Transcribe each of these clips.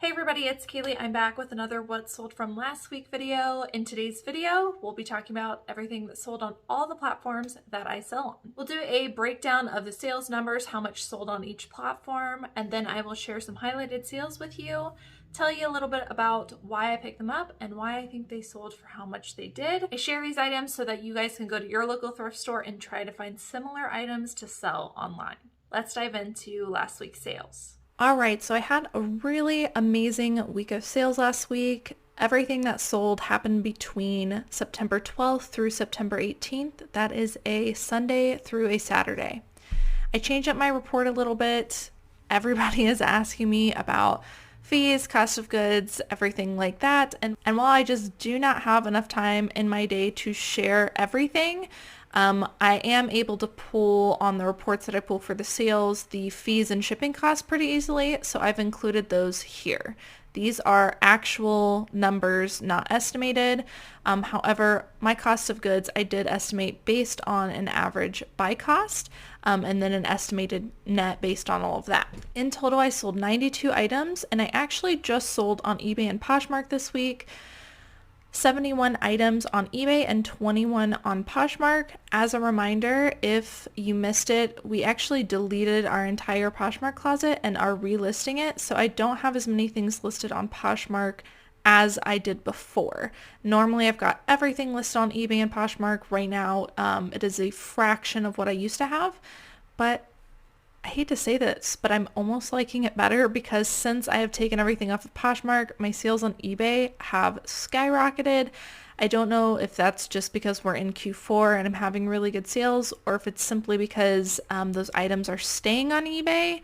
Hey everybody, it's Cayley. I'm back with another what sold from last week video. In today's video, we'll be talking about everything that sold on all the platforms that I sell on. We'll do a breakdown of the sales numbers, how much sold on each platform, and then I will share some highlighted sales with you, tell you a little bit about why I picked them up and why I think they sold for how much they did. I share these items so that you guys can go to your local thrift store and try to find similar items to sell online. Let's dive into last week's sales. All right, so I had a really amazing week of sales last week. Everything that sold happened between September 12th through September 18th. That is a Sunday through a Saturday. I changed up my report a little bit. Everybody is asking me about fees, cost of goods, everything like that. And while I just do not have enough time in my day to share everything, I am able to pull on the reports that I pull for the sales, the fees and shipping costs pretty easily. So I've included those here. These are actual numbers, not estimated. However, my cost of goods, I did estimate based on an average buy cost, and then an estimated net based on all of that. In total, I sold 92 items, and I actually just sold on eBay and Poshmark this week. 71 items on eBay and 21 on Poshmark. As a reminder, if you missed it, we actually deleted our entire Poshmark closet and are relisting it, so I don't have as many things listed on Poshmark as I did before. Normally I've got everything listed on eBay and Poshmark. Right now it is a fraction of what I used to have, but I hate to say this, but I'm almost liking it better because since I have taken everything off of Poshmark, my sales on eBay have skyrocketed. I don't know if that's just because we're in Q4 and I'm having really good sales, or if it's simply because those items are staying on eBay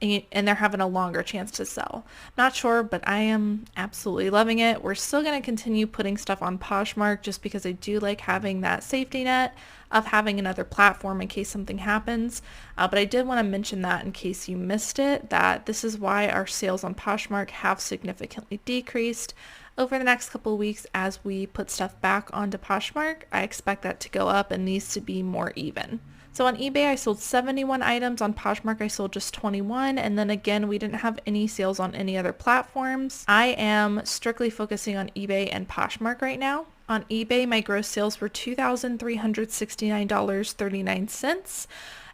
and they're having a longer chance to sell. Not sure, but I am absolutely loving it. We're still going to continue putting stuff on Poshmark just because I do like having that safety net of having another platform in case something happens. But I did want to mention that in case you missed it, that this is why our sales on Poshmark have significantly decreased over the next couple of weeks as we put stuff back onto Poshmark. I expect that to go up and needs to be more even. So on eBay, I sold 71 items. On Poshmark, I sold just 21. And then again, we didn't have any sales on any other platforms. I am strictly focusing on eBay and Poshmark right now. On eBay, my gross sales were $2,369.39.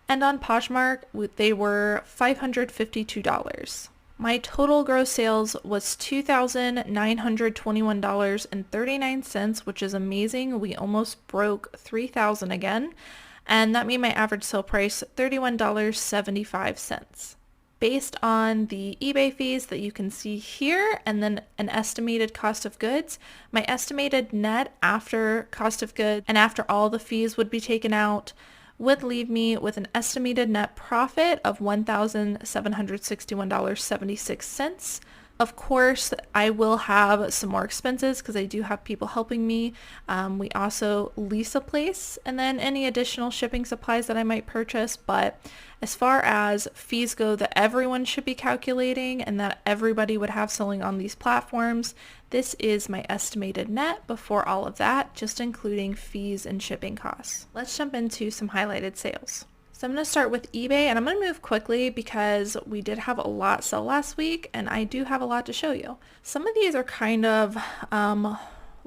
And on Poshmark, they were $552. My total gross sales was $2,921.39, which is amazing. We almost broke $3,000 again. And that made my average sale price $31.75. Based on the eBay fees that you can see here, and then an estimated cost of goods, my estimated net after cost of goods and after all the fees would be taken out would leave me with an estimated net profit of $1,761.76. Of course, I will have some more expenses because I do have people helping me. We also lease a place and then any additional shipping supplies that I might purchase. But as far as fees go that everyone should be calculating and that everybody would have selling on these platforms, this is my estimated net before all of that, just including fees and shipping costs. Let's jump into some highlighted sales. So I'm going to start with eBay, and I'm going to move quickly because we did have a lot sell last week and I do have a lot to show you. Some of these are kind of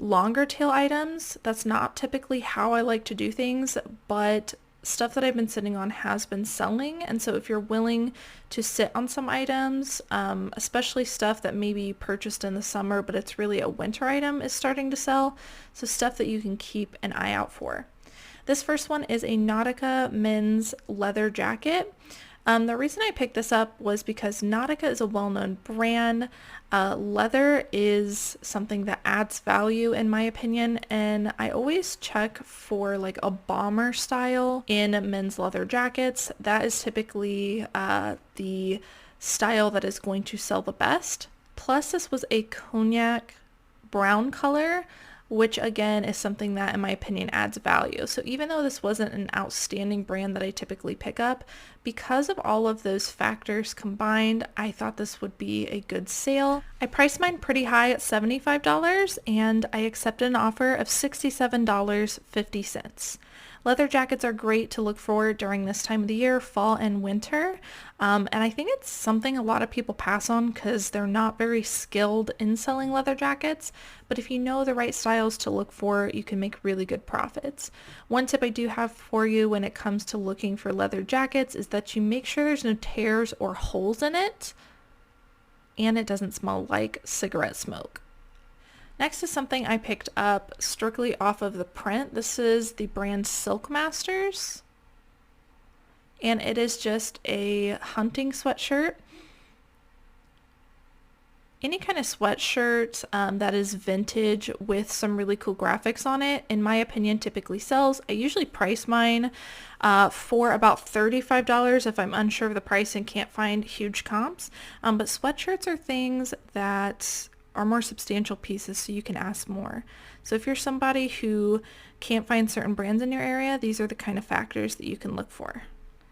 longer tail items. That's not typically how I like to do things, but stuff that I've been sitting on has been selling. And so if you're willing to sit on some items, especially stuff that maybe you purchased in the summer, but it's really a winter item, is starting to sell. So stuff that you can keep an eye out for. This first one is a Nautica men's leather jacket. The reason I picked this up was because Nautica is a well-known brand. Leather is something that adds value in my opinion, and I always check for like a bomber style in men's leather jackets. That is typically the style that is going to sell the best. Plus this was a cognac brown color, which again is something that in my opinion adds value. So even though this wasn't an outstanding brand that I typically pick up, because of all of those factors combined, I thought this would be a good sale. I priced mine pretty high at $75 and I accepted an offer of $67.50. Leather jackets are great to look for during this time of the year, fall and winter. And I think it's something a lot of people pass on because they're not very skilled in selling leather jackets. But if you know the right styles to look for, you can make really good profits. One tip I do have for you when it comes to looking for leather jackets is that you make sure there's no tears or holes in it, and it doesn't smell like cigarette smoke. Next is something I picked up strictly off of the print. This is the brand Silk Masters, and it is just a hunting sweatshirt. Any kind of sweatshirt that is vintage with some really cool graphics on it, in my opinion, typically sells. I usually price mine for about $35 if I'm unsure of the price and can't find huge comps. But sweatshirts are things that are more substantial pieces, so you can ask more. So if you're somebody who can't find certain brands in your area, these are the kind of factors that you can look for.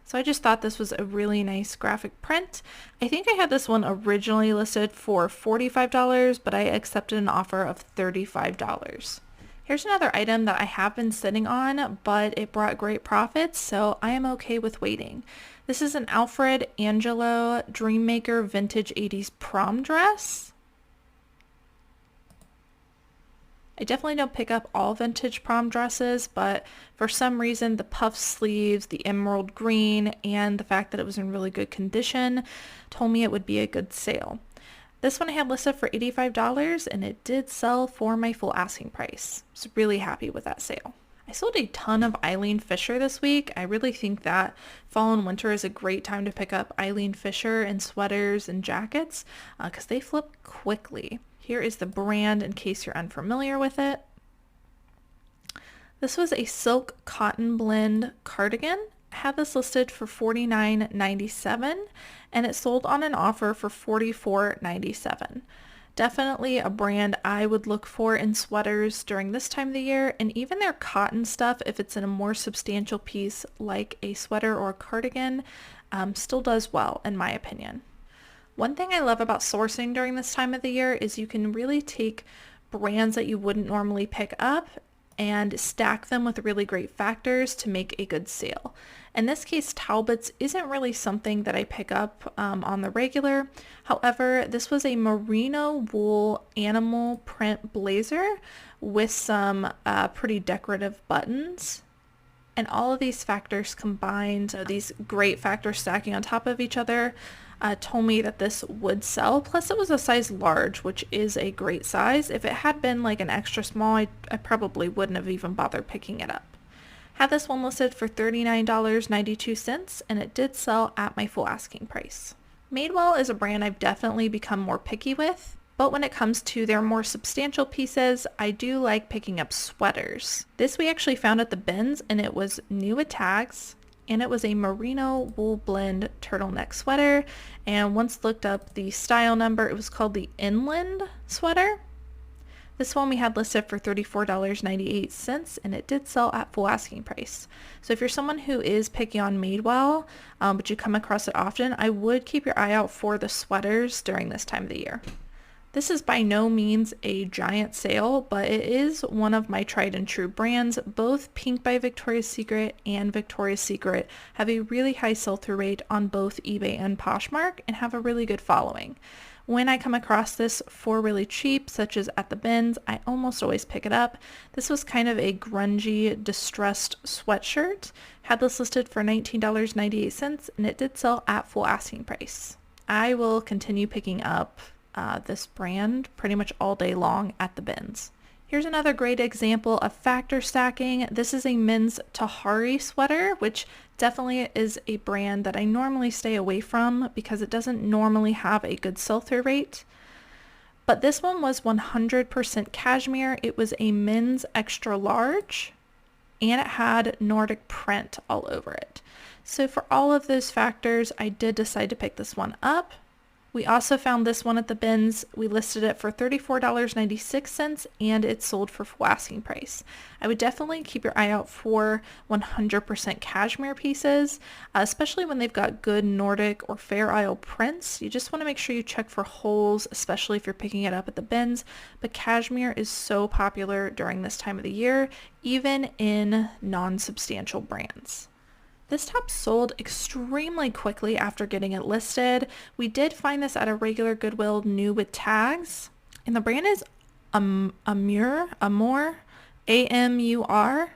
So I just thought this was a really nice graphic print. I think I had this one originally listed for $45, but I accepted an offer of $35. Here's another item that I have been sitting on, but it brought great profits, so I am okay with waiting. This is an Alfred Angelo Dreammaker Vintage 80s prom dress. I definitely don't pick up all vintage prom dresses, but for some reason the puff sleeves, the emerald green, and the fact that it was in really good condition told me it would be a good sale. This one I had listed for $85 and it did sell for my full asking price. I was really happy with that sale. I sold a ton of Eileen Fisher this week. I really think that fall and winter is a great time to pick up Eileen Fisher in sweaters and jackets because they flip quickly. Here is the brand in case you're unfamiliar with it. This was a silk cotton blend cardigan. I had this listed for $49.97 and it sold on an offer for $44.97. Definitely a brand I would look for in sweaters during this time of the year, and even their cotton stuff, if it's in a more substantial piece like a sweater or a cardigan, still does well in my opinion. One thing I love about sourcing during this time of the year is you can really take brands that you wouldn't normally pick up and stack them with really great factors to make a good sale. In this case, Talbot's isn't really something that I pick up on the regular. However, this was a merino wool animal print blazer with some pretty decorative buttons. And all of these factors combined, so these great factors stacking on top of each other, told me that this would sell. Plus it was a size large, which is a great size. If it had been like an extra small, I probably wouldn't have even bothered picking it up. Had this one listed for $39.92 and it did sell at my full asking price. Madewell is a brand I've definitely become more picky with, but when it comes to their more substantial pieces, I do like picking up sweaters. This we actually found at the bins and it was new with tags. And it was a merino wool blend turtleneck sweater. And once looked up the style number, it was called the Inland sweater. This one we had listed for $34.98 and it did sell at full asking price. So if you're someone who is picky on Madewell, but you come across it often, I would keep your eye out for the sweaters during this time of the year. This is by no means a giant sale, but it is one of my tried and true brands. Both Pink by Victoria's Secret and Victoria's Secret have a really high sell-through rate on both eBay and Poshmark and have a really good following. When I come across this for really cheap, such as at the bins, I almost always pick it up. This was kind of a grungy, distressed sweatshirt. Had this listed for $19.98 and it did sell at full asking price. I will continue picking up this brand pretty much all day long at the bins. Here's another great example of factor stacking. This is a men's Tahari sweater, which definitely is a brand that I normally stay away from because it doesn't normally have a good sell-through rate. But this one was 100% cashmere. It was a men's extra large and it had Nordic print all over it. So for all of those factors, I did decide to pick this one up. We also found this one at the bins. We listed it for $34.96 and it sold for full asking price. I would definitely keep your eye out for 100% cashmere pieces, especially when they've got good Nordic or Fair Isle prints. You just want to make sure you check for holes, especially if you're picking it up at the bins. But cashmere is so popular during this time of the year, even in non-substantial brands. This top sold extremely quickly after getting it listed. We did find this at a regular Goodwill new with tags, and the brand is Amur, A-M-U-R.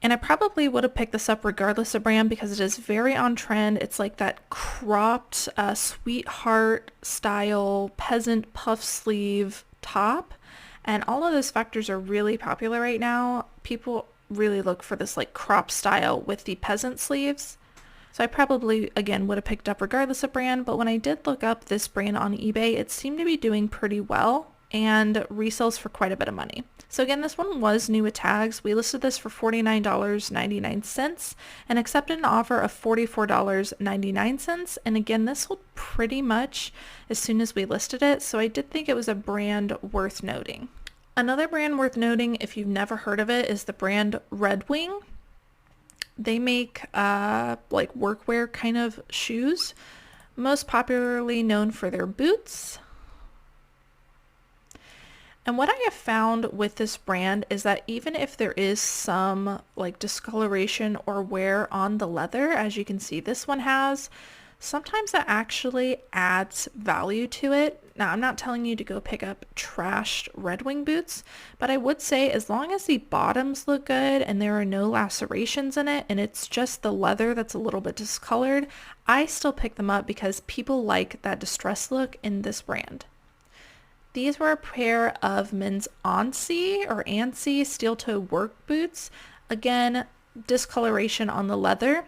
And I probably would have picked this up regardless of brand because it is very on trend. It's like that cropped sweetheart style peasant puff sleeve top. And all of those factors are really popular right now. People really look for this like crop style with the peasant sleeves. So I probably, again, would have picked up regardless of brand, but when I did look up this brand on eBay, it seemed to be doing pretty well and resells for quite a bit of money. So again, this one was new with tags. We listed this for $49.99 and accepted an offer of $44.99. And again, this sold pretty much as soon as we listed it, so I did think it was a brand worth noting. Another brand worth noting, if you've never heard of it, is the brand Red Wing. They make like workwear kind of shoes, most popularly known for their boots. And what I have found with this brand is that even if there is some like discoloration or wear on the leather, as you can see this one has, sometimes that actually adds value to it. Now, I'm not telling you to go pick up trashed Red Wing boots, but I would say as long as the bottoms look good and there are no lacerations in it and it's just the leather that's a little bit discolored, I still pick them up because people like that distressed look in this brand. These were a pair of men's ANSI steel-toe work boots. Again, discoloration on the leather.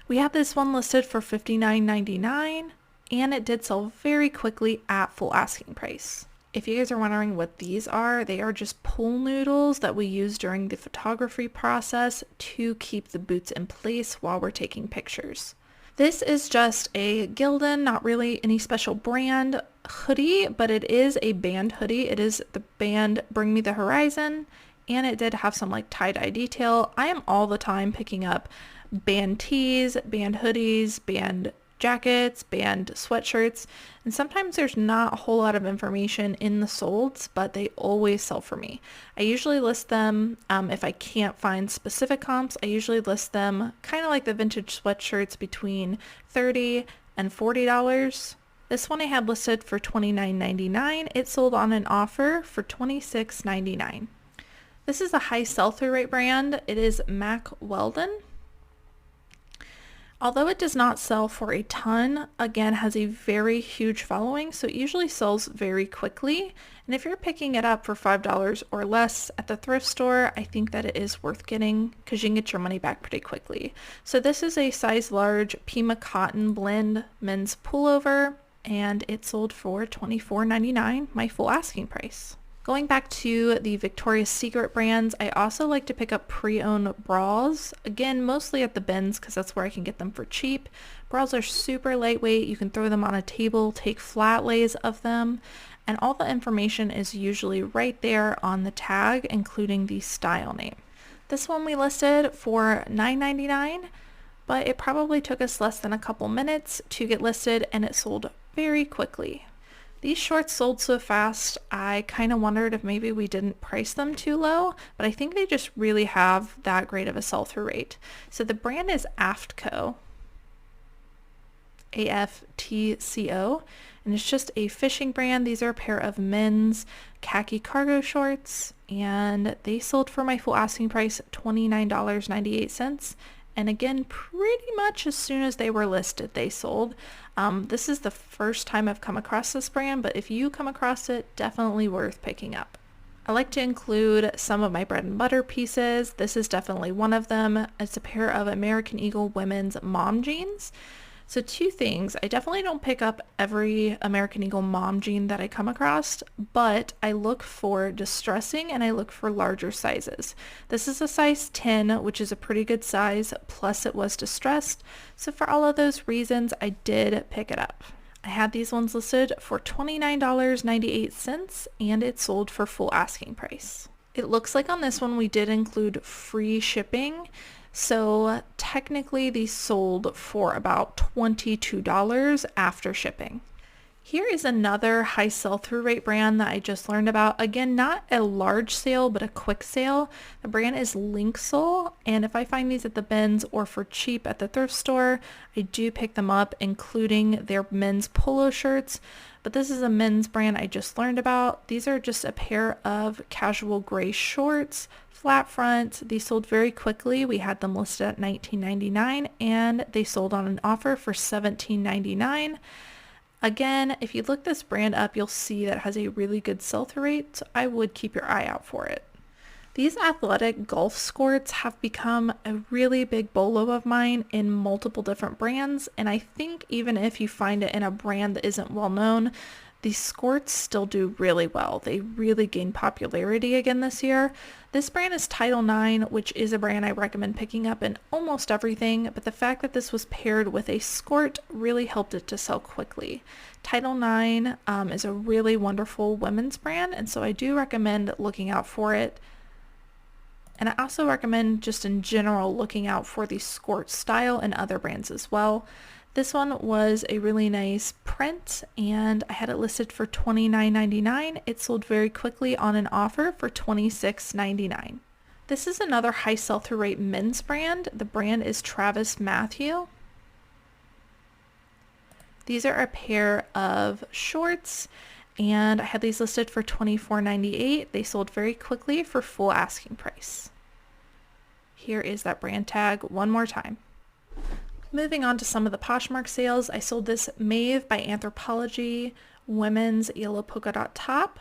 We have this one listed for $59.99 and it did sell very quickly at full asking price. If you guys are wondering what these are, they are just pool noodles that we use during the photography process to keep the boots in place while we're taking pictures. This is just a Gildan, not really any special brand hoodie, but it is a band hoodie. It is the band Bring Me the Horizon, and it did have some like tie-dye detail. I am all the time picking up band tees, band hoodies, band jackets, band sweatshirts, and sometimes there's not a whole lot of information in the solds, but they always sell for me. I usually list them, if I can't find specific comps, I usually list them kind of like the vintage sweatshirts between $30 and $40. This one I had listed for $29.99. It sold on an offer for $26.99. This is a high sell-through rate brand. It is Mack Weldon. Although it does not sell for a ton, again, has a very huge following, so it usually sells very quickly. And if you're picking it up for $5 or less at the thrift store, I think that it is worth getting because you can get your money back pretty quickly. So this is a size large Pima cotton blend men's pullover, and it sold for $24.99, my full asking price. Going back to the Victoria's Secret brands, I also like to pick up pre-owned bras. Again, mostly at the bins because that's where I can get them for cheap. Bras are super lightweight. You can throw them on a table, take flat lays of them, and all the information is usually right there on the tag, including the style name. This one we listed for $9.99, but it probably took us less than a couple minutes to get listed and it sold very quickly. These shorts sold so fast, I kind of wondered if maybe we didn't price them too low, but I think they just really have that great of a sell-through rate. So the brand is AFTCO, A-F-T-C-O, and it's just a fishing brand. These are a pair of men's khaki cargo shorts, and they sold for my full asking price, $29.98. And again, pretty much as soon as they were listed, they sold. This is the first time I've come across this brand, but if you come across it, definitely worth picking up. I like to include some of my bread and butter pieces. This is definitely one of them. It's a pair of American Eagle women's mom jeans. So two things, I definitely don't pick up every American Eagle mom jean that I come across, but I look for distressing and I look for larger sizes. This is a size 10, which is a pretty good size, plus it was distressed. So for all of those reasons, I did pick it up. I had these ones listed for $29.98 and it sold for full asking price. It looks like on this one we did include free shipping. So technically these sold for about $22 after shipping. Here is another high sell-through rate brand that I just learned about. Again, not a large sale, but a quick sale. The brand is Linksole, and if I find these at the bins or for cheap at the thrift store, I do pick them up, including their men's polo shirts. But this is a men's brand I just learned about. These are just a pair of casual gray shorts, flat front. These sold very quickly. We had them listed at $19.99 and they sold on an offer for $17.99. Again, if you look this brand up, you'll see that it has a really good sell-through rate, so I would keep your eye out for it. These athletic golf skirts have become a really big bolo of mine in multiple different brands, and I think even if you find it in a brand that isn't well known, these skirts still do really well. They really gained popularity again this year. This brand is Title IX, which is a brand I recommend picking up in almost everything, but the fact that this was paired with a skirt really helped it to sell quickly. Title IX is a really wonderful women's brand, and so I do recommend looking out for it. And I also recommend just in general looking out for the skirt style in other brands as well. This one was a really nice print and I had it listed for $29.99. It sold very quickly on an offer for $26.99. This is another high sell-through rate men's brand. The brand is Travis Matthew. These are a pair of shorts and I had these listed for $24.98. They sold very quickly for full asking price. Here is that brand tag one more time. Moving on to some of the Poshmark sales, I sold this Maeve by Anthropologie women's yellow polka dot top.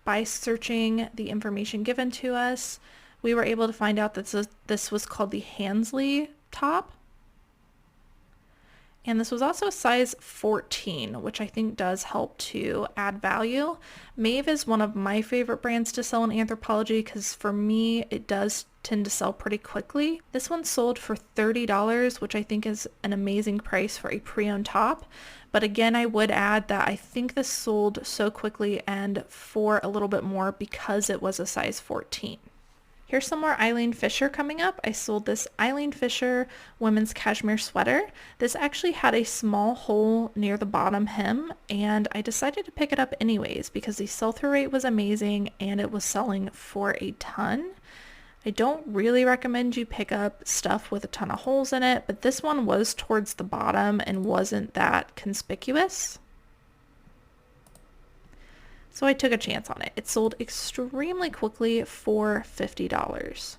By searching the information given to us, we were able to find out that this was called the Hansley top. And this was also a size 14, which I think does help to add value. Maeve is one of my favorite brands to sell in Anthropologie because for me, it does tend to sell pretty quickly. This one sold for $30, which I think is an amazing price for a pre-owned top. But again, I would add that I think this sold so quickly and for a little bit more because it was a size 14. Here's some more Eileen Fisher coming up. I sold this Eileen Fisher women's cashmere sweater. This actually had a small hole near the bottom hem and I decided to pick it up anyways because the sell-through rate was amazing and it was selling for a ton. I don't really recommend you pick up stuff with a ton of holes in it, but this one was towards the bottom and wasn't that conspicuous. So I took a chance on it. It sold extremely quickly for $50.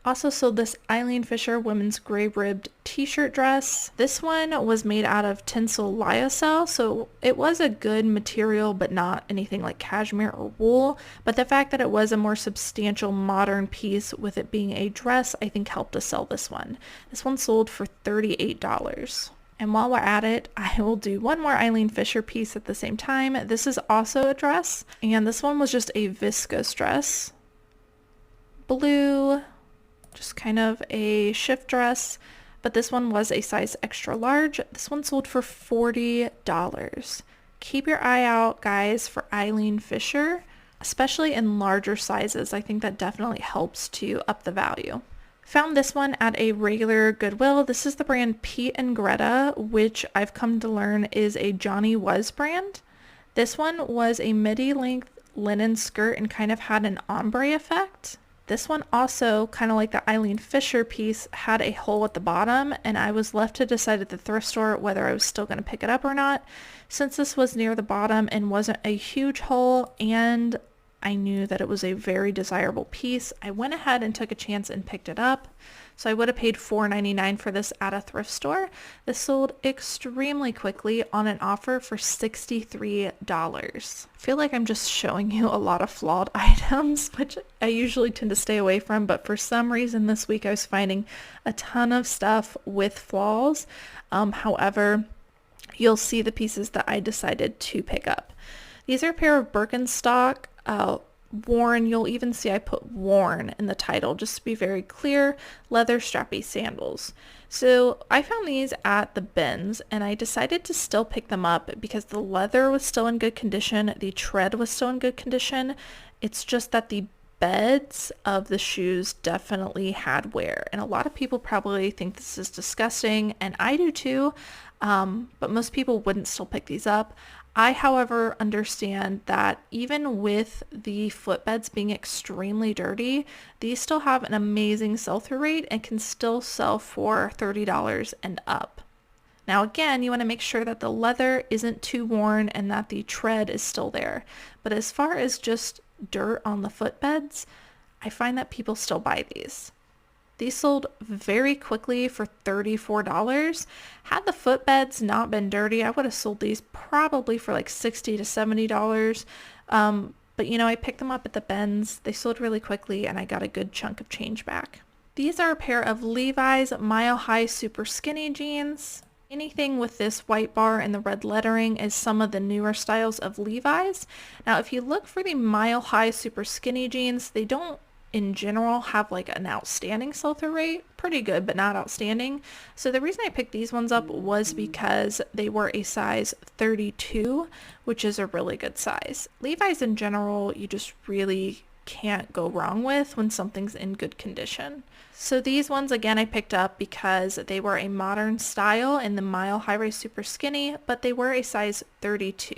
Also sold this Eileen Fisher women's gray ribbed t-shirt dress. This one was made out of tinsel lyocell, so it was a good material but not anything like cashmere or wool. But the fact that it was a more substantial modern piece with it being a dress, I think helped to sell this one. This one sold for $38. And while we're at it, I will do one more Eileen Fisher piece at the same time. This is also a dress, and this one was just a viscose dress. Blue, just kind of a shift dress, but this one was a size extra large. This one sold for $40. Keep your eye out, guys, for Eileen Fisher, especially in larger sizes. I think that definitely helps to up the value. Found this one at a regular Goodwill. This is the brand Pete and Greta, which I've come to learn is a Johnny Was brand. This one was a midi length linen skirt and kind of had an ombre effect. This one also, kind of like the Eileen Fisher piece, had a hole at the bottom and I was left to decide at the thrift store whether I was still going to pick it up or not. Since this was near the bottom and wasn't a huge hole and I knew that it was a very desirable piece, I went ahead and took a chance and picked it up. So I would have paid $4.99 for this at a thrift store. This sold extremely quickly on an offer for $63. I feel like I'm just showing you a lot of flawed items, which I usually tend to stay away from, but for some reason this week I was finding a ton of stuff with flaws. However, you'll see the pieces that I decided to pick up. These are a pair of Birkenstock, worn, you'll even see I put worn in the title just to be very clear, leather strappy sandals. So I found these at the bins and I decided to still pick them up because the leather was still in good condition, the tread was still in good condition. It's just that the beds of the shoes definitely had wear, and a lot of people probably think this is disgusting, and I do too, but most people wouldn't still pick these up. I, however, understand that even with the footbeds being extremely dirty, these still have an amazing sell-through rate and can still sell for $30 and up. Now again, you want to make sure that the leather isn't too worn and that the tread is still there. But as far as just dirt on the footbeds, I find that people still buy these. These sold very quickly for $34. Had the footbeds not been dirty, I would have sold these probably for like $60 to $70. But you know, I picked them up at the bins. They sold really quickly and I got a good chunk of change back. These are a pair of Levi's Mile High Super Skinny jeans. Anything with this white bar and the red lettering is some of the newer styles of Levi's. Now, if you look for the Mile High Super Skinny jeans, they don't in general have like an outstanding sell-through rate. Pretty good, but not outstanding. So the reason I picked these ones up was because they were a size 32, which is a really good size. Levi's in general, you just really can't go wrong with when something's in good condition. So these ones, again, I picked up because they were a modern style in the Mile High Rise Super Skinny, but they were a size 32.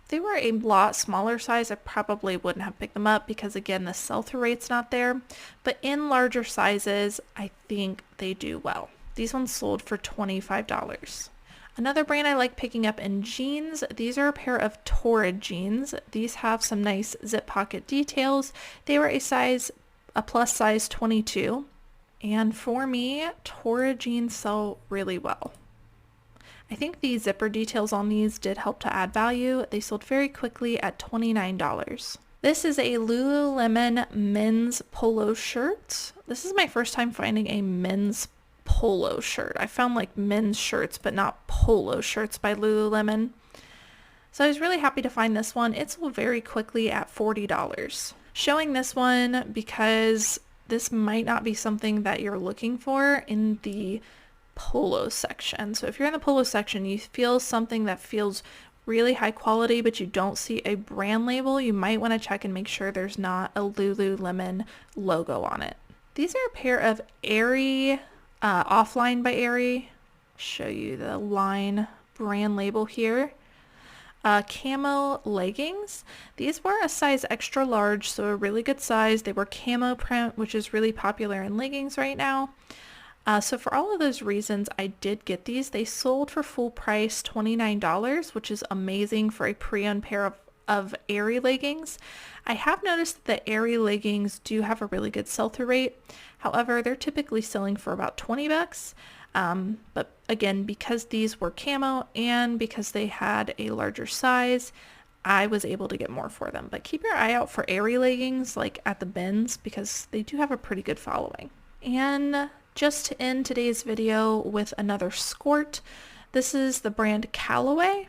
If they were a lot smaller size, I probably wouldn't have picked them up because, again, the sell-through rate's not there. But in larger sizes, I think they do well. These ones sold for $25. Another brand I like picking up in jeans, these are a pair of Torrid jeans. These have some nice zip pocket details. They were a plus size 22. And for me, Torrid jeans sell really well. I think the zipper details on these did help to add value. They sold very quickly at $29. This is a Lululemon men's polo shirt. This is my first time finding a men's polo shirt. I found like men's shirts, but not polo shirts by Lululemon. So I was really happy to find this one. It sold very quickly at $40. Showing this one because this might not be something that you're looking for in the polo section. So if you're in the polo section, you feel something that feels really high quality, but you don't see a brand label, you might want to check and make sure there's not a Lululemon logo on it. These are a pair of Aerie, Offline by Aerie. Show you the line brand label here. Camo leggings. These were a size extra large, so a really good size. They were camo print, which is really popular in leggings right now. So for all of those reasons, I did get these. They sold for full price $29, which is amazing for a pre-owned pair of Aerie leggings. I have noticed that the Aerie leggings do have a really good sell-through rate. However, they're typically selling for about $20. But again, because these were camo and because they had a larger size, I was able to get more for them. But keep your eye out for Aerie leggings like at the bins because they do have a pretty good following. And just to end today's video with another skirt, this is the brand Callaway,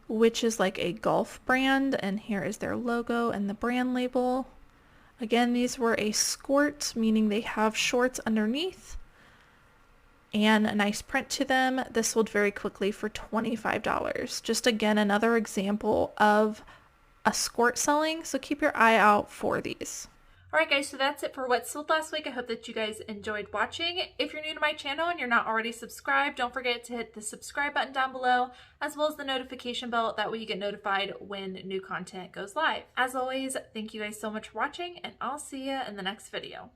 which is like a golf brand, and here is their logo and the brand label. Again, these were a skirt, meaning they have shorts underneath and a nice print to them. This sold very quickly for $25. Just again, another example of a skirt selling, so keep your eye out for these. Alright guys, so that's it for what sold last week. I hope that you guys enjoyed watching. If you're new to my channel and you're not already subscribed, don't forget to hit the subscribe button down below, as well as the notification bell. That way you get notified when new content goes live. As always, thank you guys so much for watching, and I'll see you in the next video.